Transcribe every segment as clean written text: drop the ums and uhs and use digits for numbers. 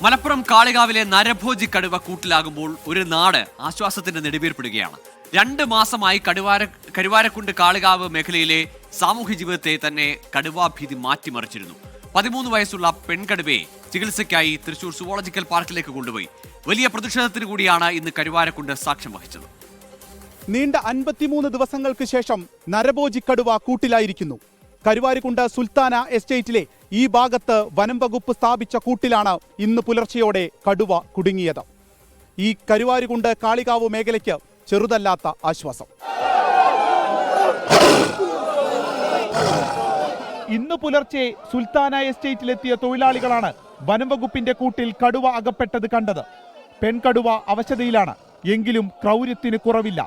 മലപ്പുറം കാളികാവിലെ നരഭോജി കടുവ കൂട്ടിലാകുമ്പോൾ ഒരു നാട് ആശ്വാസത്തിന്റെ നെടുവീർപ്പിടുകയാണ്. 2 മാസമായി കരുവാരക്കുണ്ട് കാളികാവ് മേഖലയിലെ സാമൂഹ്യ ജീവിതത്തെ തന്നെ കടുവാഭീതി മാറ്റിമറിച്ചിരുന്നു. 13 വയസ്സുള്ള പെൺകടുവയെ ചികിത്സയ്ക്കായി തൃശൂർ സുവോളജിക്കൽ പാർക്കിലേക്ക് കൊണ്ടുപോയി. വലിയ പ്രതിഷേധത്തിന് കൂടിയാണ് ഇന്ന് കരുവാരക്കുണ്ട് സാക്ഷ്യം വഹിച്ചത്. നീണ്ട 53 ദിവസങ്ങൾക്ക് ശേഷം നരഭോജി കടുവ കൂട്ടിലായിരിക്കുന്നു. കരുവാരക്കുണ്ട് സുൽത്താന എസ്റ്റേറ്റിലെ ഈ ഭാഗത്ത് വനം വകുപ്പ് സ്ഥാപിച്ച കൂട്ടിലാണ് ഇന്ന് പുലർച്ചെയോടെ കടുവ കുടുങ്ങിയത്. ഈ കരുവാരക്കുണ്ട് കാളികാവ് മേഖലയ്ക്ക് ചെറുതല്ലാത്ത ആശ്വാസം. ഇന്ന് പുലർച്ചെ സുൽത്താന എസ്റ്റേറ്റിലെത്തിയ തൊഴിലാളികളാണ് വനം വകുപ്പിന്റെ കൂട്ടിൽ കടുവ അകപ്പെട്ടത് കണ്ടത്. പെൺകടുവ അവശതയിലാണ്, എങ്കിലും ക്രൗര്യത്തിന് കുറവില്ല.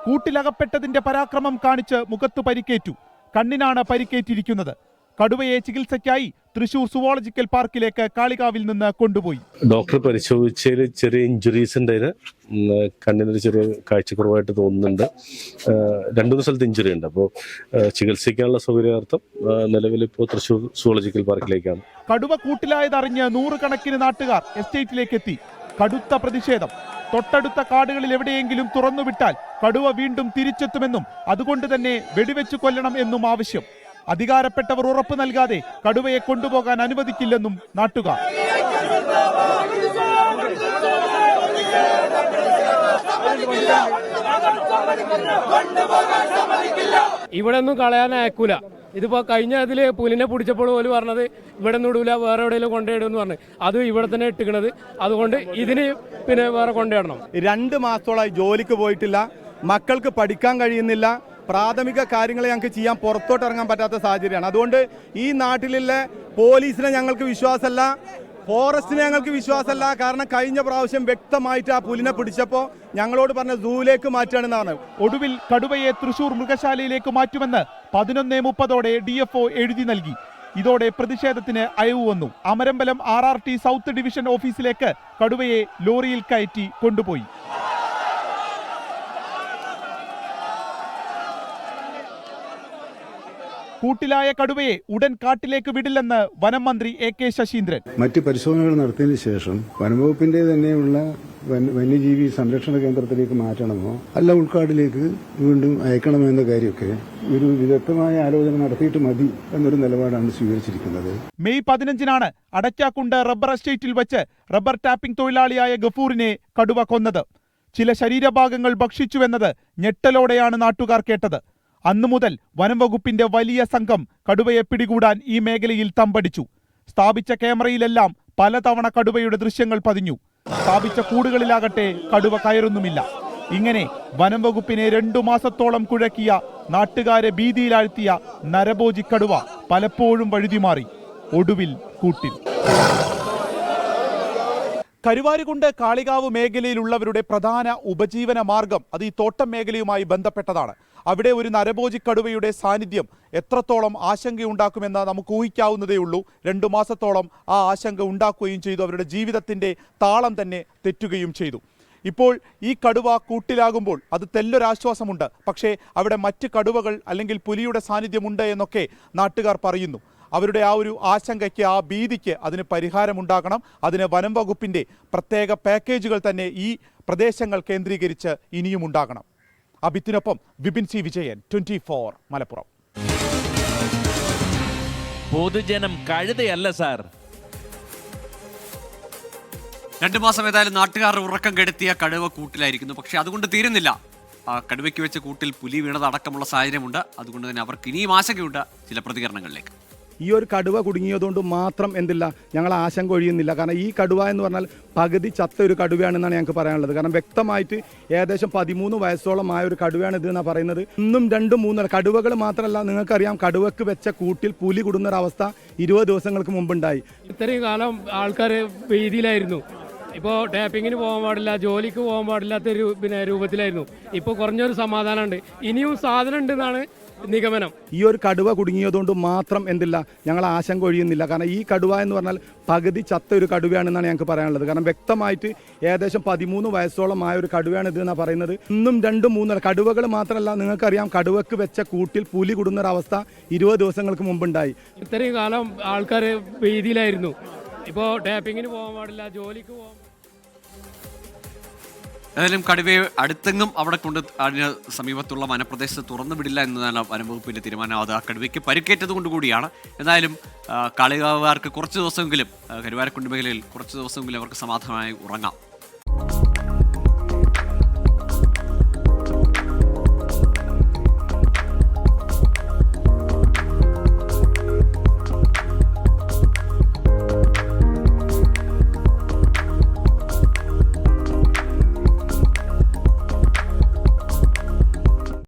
കൂട്ടിലകപ്പെട്ടതിന്റെ പരാക്രമം കാണിച്ച് മുഖത്ത് പരിക്കേറ്റു, കണ്ണിനാണ് പരിക്കേറ്റിരിക്കുന്നത്. കടുവയെ ചികിത്സയ്ക്കായി തൃശൂർ സുവോളജിക്കൽ പാർക്കിലേക്ക് കാളികാവിൽ നിന്ന് കൊണ്ടുപോയി. ഡോക്ടർ പരിശോധിച്ചതിൽ ചെറിയ ഇഞ്ചുറീസ് ഉണ്ടായിരുന്നു. കണ്ണിനൊരു ചെറിയ കാഴ്ചക്കുറവായിട്ട് തോന്നുന്നുണ്ട്. 2-3 സ്ഥലത്ത് ഇഞ്ചുറി ഉണ്ട്. അപ്പോൾ ചികിത്സിക്കാനുള്ള സൗകര്യാർത്ഥം നിലവിലിപ്പോൾ തൃശൂർ സുവോളജിക്കൽ പാർക്കിലേക്കാണ്. കടുവ കൂട്ടിലായതറിഞ്ഞ് 100 കണക്കിന് നാട്ടുകാർ എസ്റ്റേറ്റിലേക്ക് എത്തി. കടുത്ത പ്രതിഷേധം. തൊട്ടടുത്ത കാടുകളിൽ എവിടെയെങ്കിലും തുറന്നുവിട്ടാൽ കടുവ വീണ്ടും തിരിച്ചെത്തുമെന്നും അതുകൊണ്ട് തന്നെ വെടിവെച്ചു കൊല്ലണം എന്നും ആവശ്യം. അധികാരപ്പെട്ടവർ ഉറപ്പ് നൽകാതെ കടുവയെ കൊണ്ടുപോകാൻ അനുവദിക്കില്ലെന്നും നാട്ടുകാർ. ഇവിടെ ഒന്നും കളയാൻ അയക്കൂല. ഇതിപ്പോ കഴിഞ്ഞ ഇതില് പുലിനെ പിടിച്ചപ്പോൾ പോലും പറഞ്ഞത് ഇവിടെ നിന്ന് ഇടൂല, വേറെ എവിടെയെങ്കിലും കൊണ്ടുപോയിടുമെന്ന് പറഞ്ഞു. അത് ഇവിടെ തന്നെ ഇട്ടിക്കണത്. അതുകൊണ്ട് ഇതിന് പിന്നെ വേറെ കൊണ്ടുപോയിടണം. 2 മാസത്തോളമായി ജോലിക്ക് പോയിട്ടില്ല, മക്കൾക്ക് പഠിക്കാൻ കഴിയുന്നില്ല, പ്രാഥമിക കാര്യങ്ങൾ ഞങ്ങൾക്ക് ചെയ്യാൻ പുറത്തോട്ട് ഇറങ്ങാൻ പറ്റാത്ത സാഹചര്യമാണ്. അതുകൊണ്ട് ഈ നാട്ടിലുള്ള പോലീസിനെ ഞങ്ങൾക്ക് വിശ്വാസമല്ല, ഫോറസ്റ്റിനെ ഞങ്ങൾക്ക് വിശ്വാസമല്ല. കാരണം കഴിഞ്ഞ പ്രാവശ്യം വ്യക്തമായിട്ട് ആ പുലിനെ പിടിച്ചപ്പോൾ ഞങ്ങളോട് പറഞ്ഞ സൂവിലേക്ക് മാറ്റുകയാണെന്നാണ്. ഒടുവിൽ കടുവയെ തൃശൂർ മൃഗശാലയിലേക്ക് മാറ്റുമെന്ന് 11:30 DFO എഴുതി നൽകി. ഇതോടെ പ്രതിഷേധത്തിന് അയവ് വന്നു. അമരമ്പലം RRT സൗത്ത് ഡിവിഷൻ ഓഫീസിലേക്ക് കടുവയെ ലോറിയിൽ കയറ്റി കൊണ്ടുപോയി. കൂട്ടിലായ കടുവയെ ഉടൻ കാട്ടിലേക്ക് വിടില്ലെന്ന് വനം മന്ത്രി AK ശശീന്ദ്രൻ. മറ്റ് പരിശോധനകൾ നടത്തിയതിനു ശേഷം വനംവകുപ്പിന്റെ തന്നെയുള്ള വന്യജീവി സംരക്ഷണ കേന്ദ്രത്തിലേക്ക് മാറ്റണമോ അല്ല ഉൾക്കാടിലേക്ക് വീണ്ടും അയക്കണമോ എന്ന കാര്യമൊക്കെ ഒരു വിദഗ്ധമായ ആലോചന നടത്തിയിട്ട് മതി എന്നൊരു നിലപാടാണ് സ്വീകരിച്ചിരിക്കുന്നത്. മെയ് 15-നാണ് അടയ്ക്കാക്കുണ്ട് റബ്ബർ എസ്റ്റേറ്റിൽ വെച്ച് റബ്ബർ ടാപ്പിംഗ് തൊഴിലാളിയായ ഗഫൂറിനെ കടുവ കൊന്നത്. ചില ശരീരഭാഗങ്ങൾ ഭക്ഷിച്ചുവെന്നത് ഞെട്ടലോടെയാണ് നാട്ടുകാർ കേട്ടത്. അന്നു മുതൽ വനം വകുപ്പിന്റെ വലിയ സംഘം കടുവയെ പിടികൂടാൻ ഈ മേഖലയിൽ തമ്പടിച്ചു. സ്ഥാപിച്ച ക്യാമറയിലെല്ലാം പലതവണ കടുവയുടെ ദൃശ്യങ്ങൾ പതിഞ്ഞു. സ്ഥാപിച്ച കൂടുകളിലാകട്ടെ കടുവ കയറുന്നുമില്ല. ഇങ്ങനെ വനം വകുപ്പിനെ 2 മാസത്തോളം കുഴക്കിയ, നാട്ടുകാരെ ഭീതിയിലാഴ്ത്തിയ നരഭോജി കടുവ പലപ്പോഴും വഴുതിമാറി. ഒടുവിൽ കൂട്ടിൽ. കരുവാരക്കുണ്ട് കാളികാവ് മേഖലയിലുള്ളവരുടെ പ്രധാന ഉപജീവന മാർഗം അത് ഈ തോട്ടം മേഖലയുമായി ബന്ധപ്പെട്ടതാണ്. അവിടെ ഒരു നരഭോജി കടുവയുടെ സാന്നിധ്യം എത്രത്തോളം ആശങ്കയുണ്ടാക്കുമെന്ന് നമുക്ക് ഊഹിക്കാവുന്നതേ ഉള്ളൂ. 2 മാസത്തോളം ആ ആശങ്ക ഉണ്ടാക്കുകയും ചെയ്തു. അവരുടെ ജീവിതത്തിൻ്റെ താളം തന്നെ തെറ്റുകയും ചെയ്തു. ഇപ്പോൾ ഈ കടുവ കൂട്ടിലാകുമ്പോൾ അത് തെല്ലൊരാശ്വാസമുണ്ട്. പക്ഷേ അവിടെ മറ്റ് കടുവകൾ അല്ലെങ്കിൽ പുലിയുടെ സാന്നിധ്യമുണ്ട് എന്നൊക്കെ നാട്ടുകാർ പറയുന്നു. അവരുടെ ആ ഒരു ആശങ്കയ്ക്ക്, ആ ഭീതിക്ക് അതിന് പരിഹാരമുണ്ടാകണം. അതിന് വനം വകുപ്പിൻ്റെ പ്രത്യേക പാക്കേജുകൾ തന്നെ ഈ പ്രദേശങ്ങൾ കേന്ദ്രീകരിച്ച് ഇനിയും ഉണ്ടാകണം. അഭിത്തിനൊപ്പം വിപിൻ C. വിജയൻ, 24 മലപ്പുറം. പൊതുജനം കഴുതയല്ല സാർ. 2 മാസം ഏതായാലും നാട്ടുകാർ ഉറക്കം കെടുത്തിയ കടുവ കൂട്ടിലായിരിക്കുന്നു. പക്ഷെ അതുകൊണ്ട് തീരുന്നില്ല. ആ കടുവയ്ക്ക് വെച്ച കൂട്ടിൽ പുലി വീണതടക്കമുള്ള സാഹചര്യമുണ്ട്. അതുകൊണ്ട് തന്നെ അവർക്ക് ഇനിയും ആശങ്കയുണ്ട്. ചില പ്രതികരണങ്ങളിലേക്ക്. ഈ ഒരു കടുവ കുടുങ്ങിയതുകൊണ്ട് മാത്രം എന്തില്ല, ഞങ്ങൾ ആശങ്ക ഒഴിയുന്നില്ല. കാരണം ഈ കടുവ എന്ന് പറഞ്ഞാൽ പകുതി ചത്ത ഒരു കടുവയാണെന്നാണ് ഞങ്ങൾക്ക് പറയാനുള്ളത്. കാരണം വ്യക്തമായിട്ട് ഏകദേശം 13 വയസ്സോളം ആയ ഒരു കടുവയാണ് ഇത് എന്നാണ് പറയുന്നത്. 1, 2, 3 കടുവകൾ മാത്രമല്ല, നിങ്ങൾക്കറിയാം കടുവക്ക് വെച്ച കൂട്ടിൽ പുലി കുടുങ്ങുന്നൊരവസ്ഥ 20 ദിവസങ്ങൾക്ക് മുമ്പുണ്ടായി. ഇത്രയും കാലം ആൾക്കാർ ഭീതിയിലായിരുന്നു. ഇപ്പോൾ ടാപ്പിങ്ങിന് പോകാൻ പാടില്ല, ജോലിക്ക് പോകാൻ പാടില്ലാത്ത രൂപത്തിലായിരുന്നു. ഇപ്പോൾ കുറഞ്ഞൊരു സമാധാനമുണ്ട്. ഇനിയും സാധനം ഉണ്ടെന്നാണ് നിഗമനം. ഈ ഒരു കടുവ കുടുങ്ങിയതുകൊണ്ട് മാത്രം എന്തില്ല, ഞങ്ങൾ ആശങ്ക ഒഴിയുന്നില്ല. കാരണം ഈ കടുവ എന്ന് പറഞ്ഞാൽ പകുതി ചത്ത ഒരു കടുവയാണെന്നാണ് ഞങ്ങൾക്ക് പറയാനുള്ളത്. കാരണം വ്യക്തമായിട്ട് ഏകദേശം 13 വയസ്സോളം ആയ ഒരു കടുവയാണ് ഇത് എന്നാണ് പറയുന്നത്. 1, 2, 3 കടുവകൾ മാത്രമല്ല, നിങ്ങൾക്കറിയാം കടുവക്ക് വെച്ച കൂട്ടിൽ പുലി കുടുങ്ങുന്നൊരവസ്ഥ 20 ദിവസങ്ങൾക്ക് മുമ്പുണ്ടായി. ഇത്രയും കാലം ആൾക്കാർ ഭീതിയിലായിരുന്നു. ഇപ്പോൾ ടാപ്പിങ്ങിന് പോകാൻ പാടില്ല, ജോലിക്ക് പോകാൻ. ഏതായാലും കടുവയെ അടുത്തെങ്ങും അവിടെ കൊണ്ട് അതിന് സമീപത്തുള്ള വനപ്രദേശത്ത് തുറന്നു വിടില്ല എന്നതാണ് വനംവകുപ്പിന്റെ തീരുമാനം. അത് ആ കടുവയ്ക്ക് പരിക്കേറ്റത് കൊണ്ട് കൂടിയാണ്. എന്തായാലും കാളികാവുകാർക്ക് കുറച്ച് ദിവസമെങ്കിലും കരുവാരക്കുണ്ട് മേഖലയിൽ കുറച്ച് ദിവസമെങ്കിലും അവർക്ക് സമാധാനമായി ഉറങ്ങാം.